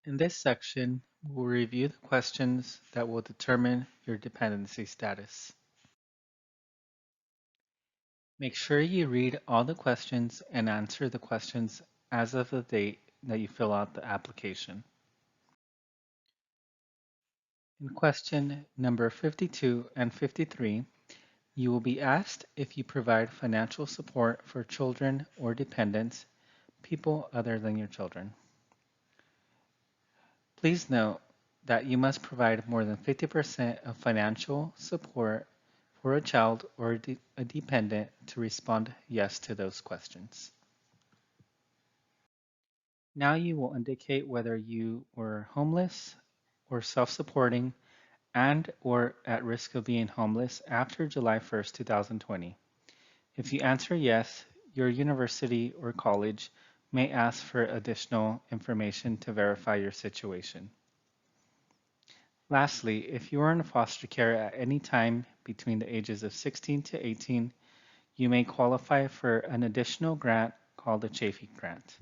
In this section, we'll review the questions that will determine your dependency status. Make sure you read all the questions and answer the questions as of the date that you fill out the application. In question number 52 and 53, you will be asked if you provide financial support for children or dependents, people other than your children. Please note that you must provide more than 50% of financial support for a child or a dependent to respond yes to those questions. Now you will indicate whether you were homeless or self-supporting and or at risk of being homeless after July 1st, 2020. If you answer yes, your university or college may ask for additional information to verify your situation. Lastly, if you are in foster care at any time between the ages of 16 to 18, you may qualify for an additional grant called a Chafee Grant.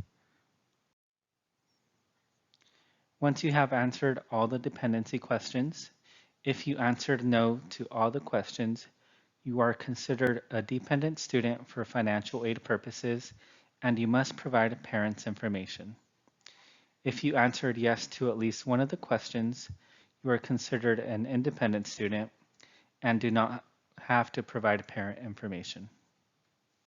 Once you have answered all the dependency questions, if you answered no to all the questions, you are considered a dependent student for financial aid purposes, and you must provide parents' information. If you answered yes to at least one of the questions, you are considered an independent student and do not have to provide parent information.